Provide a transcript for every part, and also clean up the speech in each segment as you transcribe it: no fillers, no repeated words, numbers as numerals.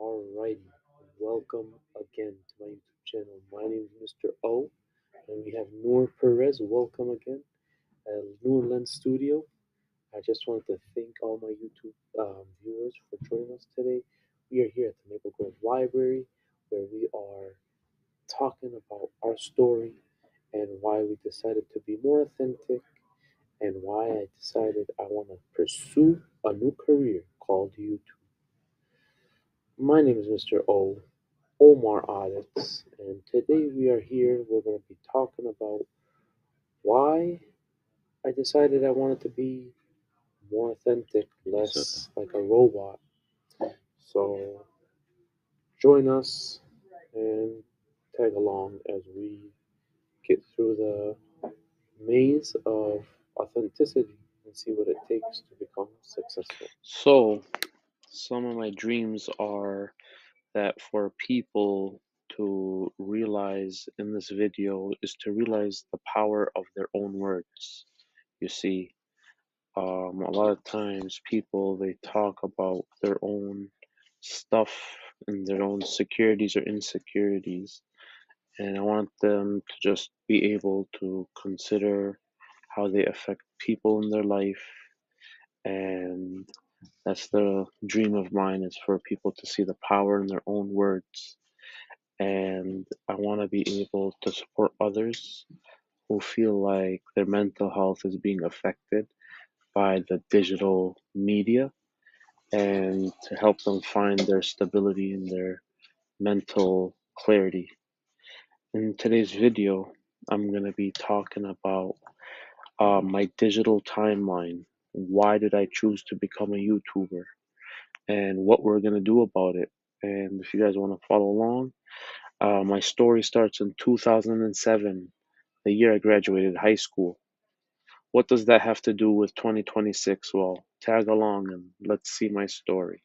Alrighty, welcome again to my YouTube channel. My name is Mr. O, and we have Noor Perez. Welcome again at Noor Lens Studio. I just wanted to thank all my YouTube viewers for joining us today. We are here at the Maple Grove Library, where we are talking about our story and why we decided to be more authentic and why I decided I want to pursue a new career called YouTube. My name is Mr. O. Omar Abumayaleh, and today we are here. We're going to be talking about why I decided I wanted to be more authentic, less like a robot. So join us and tag along as we get through the maze of authenticity and see what it takes to become successful. So, some of my dreams are that for people to realize in this video is to realize the power of their own words. You see, a lot of times people they talk about their own stuff and their own securities or insecurities, and I want them to just be able to consider how they affect people in their life, and that's the dream of mine is for people to see the power in their own words. And I want to be able to support others who feel like their mental health is being affected by the digital media and to help them find their stability and their mental clarity. In today's video, I'm going to be talking about my digital timeline. Why did I choose to become a YouTuber? And what we're going to do about it. And if you guys want to follow along, my story starts in 2007, the year I graduated high school. What does that have to do with 2026? Well, tag along and let's see my story.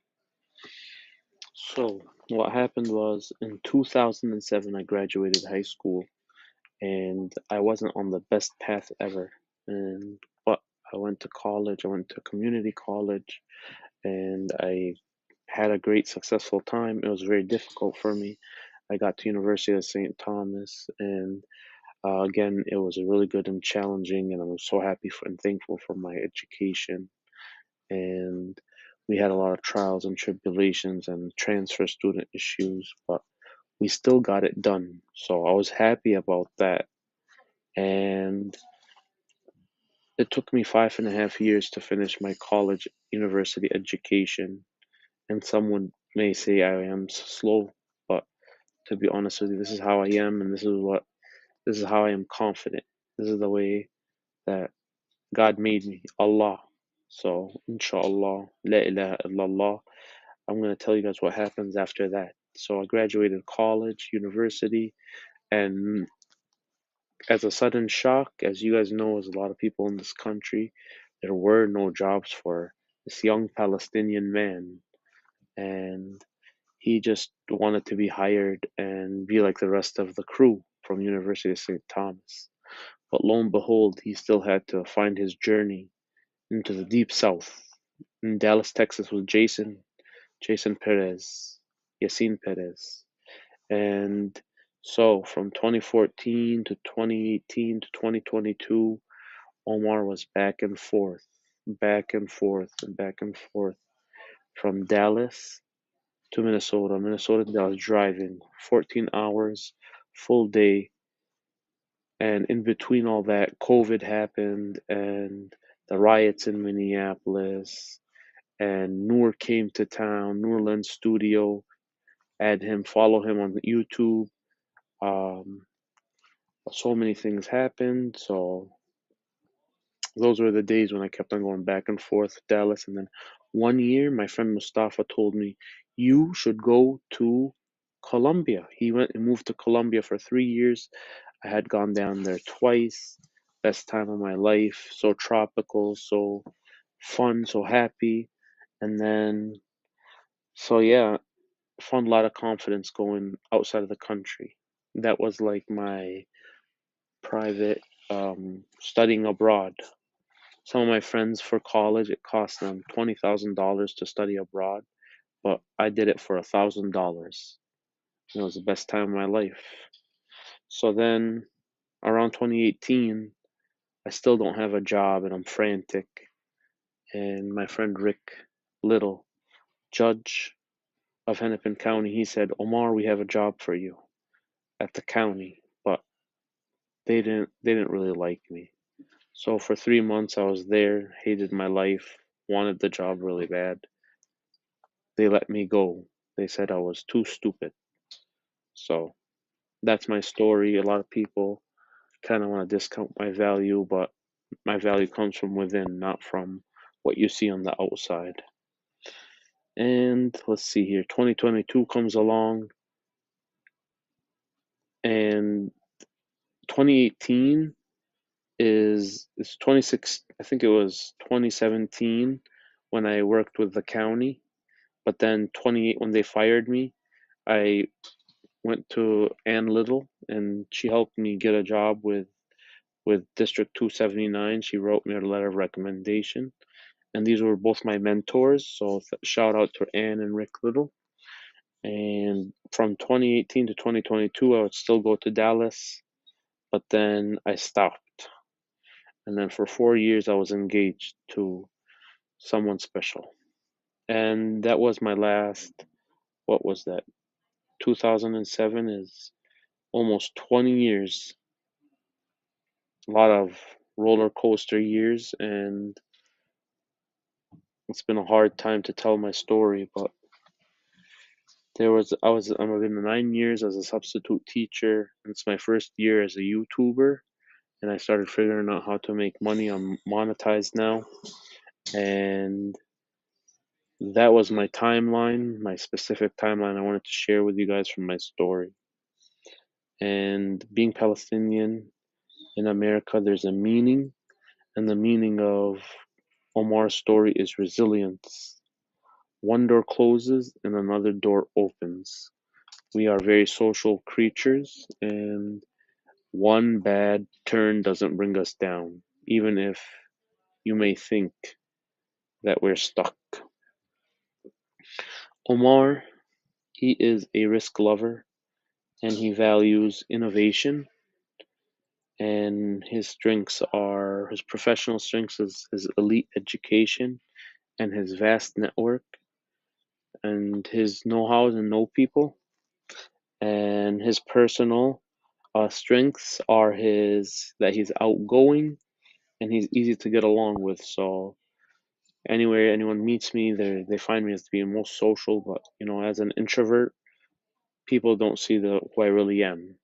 So, what happened was in 2007, I graduated high school and I wasn't on the best path ever. And but I went to college, I went to community college, and I had a great successful time. It was very difficult for me. I got to University of St. Thomas, and again, it was really good and challenging, and I'm so happy for, and thankful for my education. And we had a lot of trials and tribulations and transfer student issues, but we still got it done. So I was happy about that. And it took me 5.5 years to finish my college university education. And someone may say I am slow, but to be honest with you, this is how I am, and this is how I am confident. This is the way that God made me, Allah. So, inshallah, la ilaha illallah. I'm going to tell you guys what happens after that. So, I graduated college, university, and as a sudden shock, as you guys know, as a lot of people in this country, there were no jobs for this young Palestinian man. And he just wanted to be hired and be like the rest of the crew from University of St. Thomas. But lo and behold, he still had to find his journey into the deep south. In Dallas, Texas with Jason Perez, Yasin Perez. And so from 2014 to 2018 to 2022, Omar was back and forth, back and forth, and back and forth from Dallas to Minnesota, Minnesota to Dallas, driving 14 hours, full day. And in between all that, COVID happened and the riots in Minneapolis. And Noor came to town, Noor Lens Studio. Add him, follow him on YouTube. Um, so many things happened. So those were the days when I kept on going back and forth to Dallas. And then one year, my friend Mustafa told me, you should go to Colombia. He went and moved to Colombia for 3 years. I had gone down there twice. Best time of my life. So tropical, so fun, so happy. And then, so yeah, found a lot of confidence going outside of the country. That was like my private studying abroad. Some of my friends for college, it cost them $20,000 to study abroad. but I did it for $1,000. It was the best time of my life. So then around 2018, I still don't have a job and I'm frantic. And my friend Rick Little, judge of Hennepin County, he said, Omar, we have a job for you at the county, but they didn't really like me. So for 3 months I was there, hated my life, wanted the job really bad. They let me go. They said I was too stupid. So that's my story. A lot of people kind of want to discount my value, but my value comes from within, not from what you see on the outside. And let's see here, 2022 comes along, and 2018 is 26. I think it was 2017 when I worked with the county, but then 28 when they fired me, I went to Ann Little, and she helped me get a job with District 279. She wrote me a letter of recommendation, and these were both my mentors. So shout out to Ann and Rick Little. And from 2018 to 2022, I would still go to Dallas, but then I stopped. And then for 4 years, I was engaged to someone special. And that was my last, what was that? 2007 is almost 20 years, a lot of roller coaster years, and it's been a hard time to tell my story. But I've been 9 years as a substitute teacher, and it's my first year as a YouTuber, and I started figuring out how to make money. I'm monetized now, and that was my timeline, my specific timeline I wanted to share with you guys from my story. And being Palestinian in America, there's a meaning, and the meaning of Omar's story is resilience. One door closes and another door opens. We are very social creatures, and one bad turn doesn't bring us down, even if you may think that we're stuck. Omar, he is a risk lover and he values innovation, and his professional strengths is his elite education and his vast network and his know-how to know people, and his personal strengths are his that he's outgoing and he's easy to get along with. So anywhere anyone meets me, they find me as being most social, but as an introvert, people don't see the who I really am.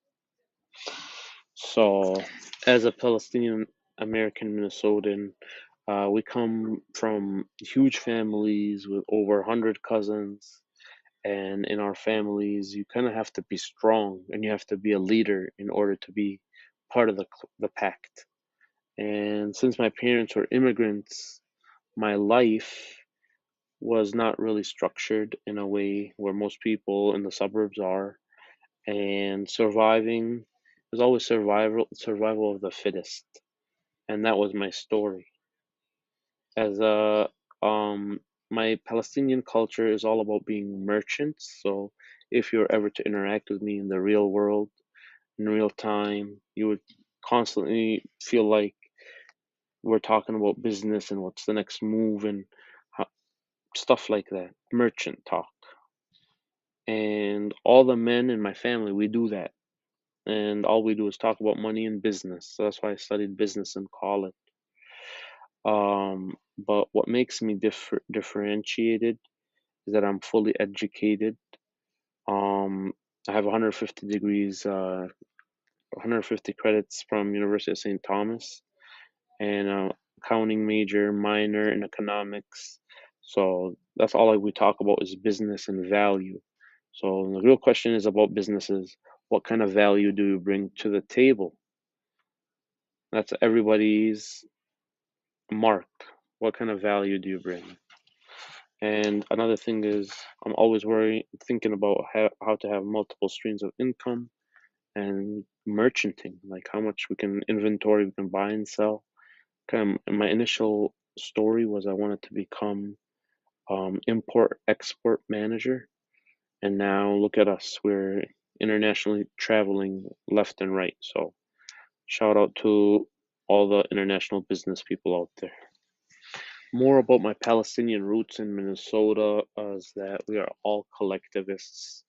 So as a Palestinian American Minnesotan, we come from huge families with over 100 cousins, and in our families, you kind of have to be strong and you have to be a leader in order to be part of the pact. And since my parents were immigrants, my life was not really structured in a way where most people in the suburbs are, and surviving was always survival of the fittest, and that was my story. As a My Palestinian culture is all about being merchants. So if you're ever to interact with me in the real world in real time, you would constantly feel like we're talking about business and what's the next move and how, stuff like that, merchant talk. And all the men in my family, we do that. And all we do is talk about money and business. So that's why I studied business in college. But what makes me differentiated is that I'm fully educated. Um, I have 150 degrees, 150 credits from University of St. Thomas, and accounting major, minor in economics. So that's all we talk about is business and value. So the real question is about businesses. What kind of value do you bring to the table? That's everybody's mark. What kind of value do you bring? And another thing is, I'm always thinking about how to have multiple streams of income and merchanting, like how much we can inventory we can buy and sell. My initial story was I wanted to become import export manager, and now look at us, we're internationally traveling left and right. So shout out to all the international business people out there. More about my Palestinian roots in Minnesota is that we are all collectivists.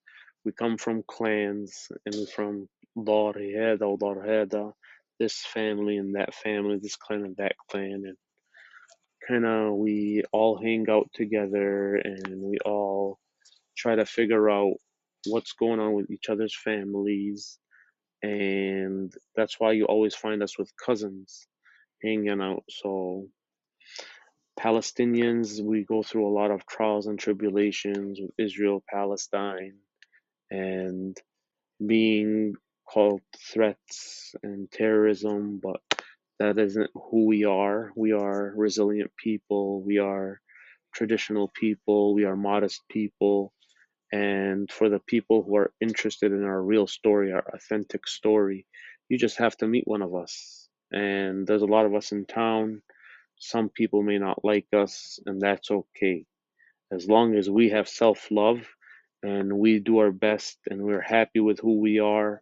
We come from clans, and we're from Dar Heda or Dar Heda, this family and that family, this clan and that clan, and kind of we all hang out together and we all try to figure out what's going on with each other's families. And that's why you always find us with cousins hanging out. So Palestinians, we go through a lot of trials and tribulations with Israel, Palestine, and being called threats and terrorism, but that isn't who we are. We are resilient people. We are traditional people. We are modest people. And for the people who are interested in our real story, our authentic story, you just have to meet one of us. And there's a lot of us in town. Some people may not like us, and that's okay. As long as we have self love and we do our best and we're happy with who we are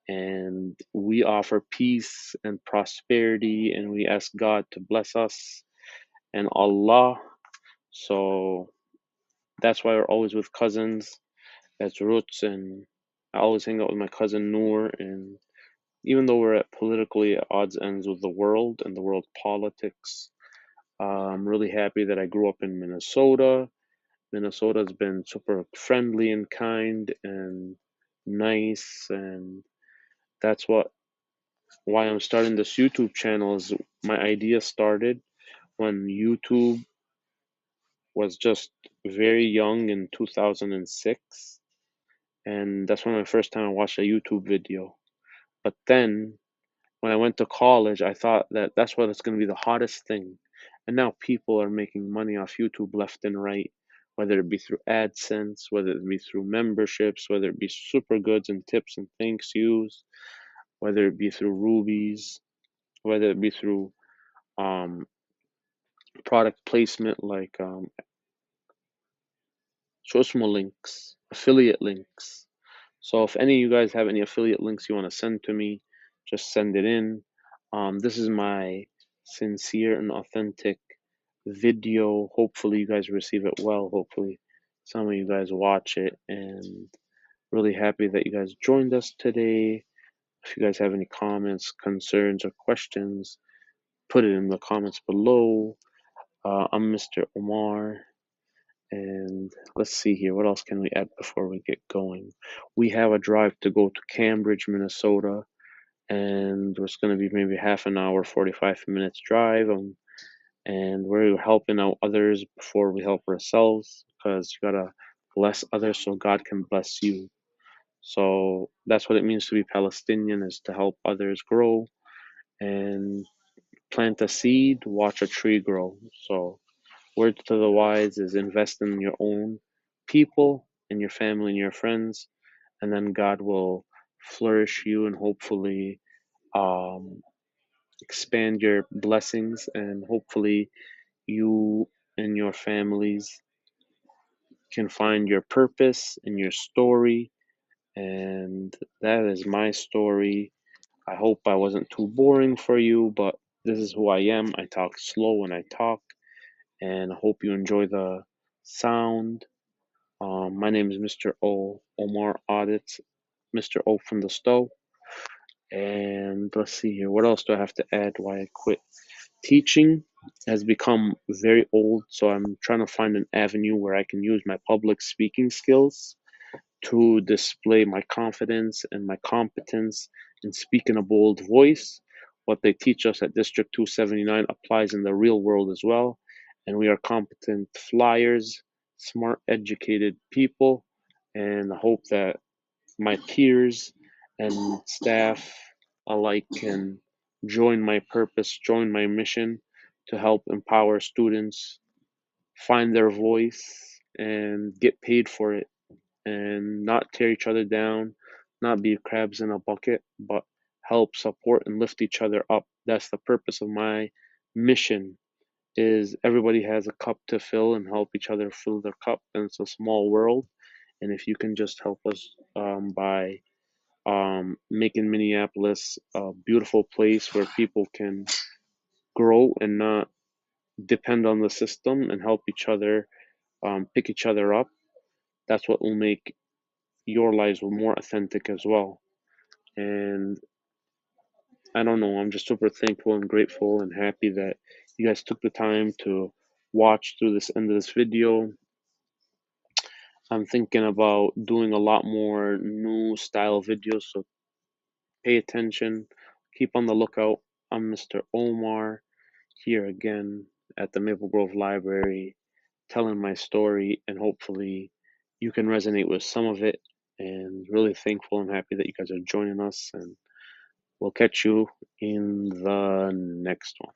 and we offer peace and prosperity and we ask God to bless us and Allah. So that's why we're always with cousins. That's roots, and I always hang out with my cousin Noor. And even though we're at politically at odds ends with the world and the world politics, I'm really happy that I grew up in Minnesota. Minnesota's been super friendly and kind and nice, and that's why I'm starting this YouTube channel. Is my idea started when YouTube was just very young in 2006, and that's when my first time I watched a YouTube video. But then when I went to college, I thought that that's what it's going to be the hottest thing. And now people are making money off YouTube left and right, whether it be through AdSense, whether it be through memberships, whether it be super goods and tips and thanks yous, whether it be through rubies, whether it be through um, product placement like Shosmo links, affiliate links. So if any of you guys have any affiliate links you want to send to me, just send it in. This is my sincere and authentic video. Hopefully you guys receive it well. Hopefully some of you guys watch it, and really happy that you guys joined us today. If you guys have any comments, concerns, or questions, put it in the comments below. I'm Mr. Omar. And let's see here. What else can we add before we get going? We have a drive to go to Cambridge, Minnesota, and it's going to be maybe half an hour, 45 minutes drive. And we're helping out others before we help ourselves, because you got to bless others so God can bless you. So that's what it means to be Palestinian, is to help others grow and plant a seed, watch a tree grow. So word to the wise is invest in your own people, in your family, and your friends, and then God will flourish you and hopefully um, expand your blessings, and hopefully you and your families can find your purpose and your story. And that is my story. I hope I wasn't too boring for you, but this is who I am. I talk slow when I talk, and I hope you enjoy the sound. My name is Mr. O, Omar Audits, Mr. O from the stove. And let's see here. What else do I have to add why I quit? Teaching has become very old, so I'm trying to find an avenue where I can use my public speaking skills to display my confidence and my competence in speaking a bold voice. What they teach us at District 279 applies in the real world as well, and we are competent flyers, smart, educated people, and I hope that my peers and staff alike can join my purpose, join my mission to help empower students find their voice and get paid for it, and not tear each other down, not be crabs in a bucket, but help support and lift each other up. That's the purpose of my mission. is everybody has a cup to fill and help each other fill their cup, and it's a small world. And if you can just help us by making Minneapolis a beautiful place where people can grow and not depend on the system and help each other, pick each other up, that's what will make your lives more authentic as well. And I don't know, I'm just super thankful and grateful and happy that you guys took the time to watch through this end of this video. I'm thinking about doing a lot more new style videos, so pay attention, keep on the lookout. I'm Mr. Omar, here again at the Maple Grove Library, telling my story, and hopefully you can resonate with some of it. And really thankful and happy that you guys are joining us, and we'll catch you in the next one.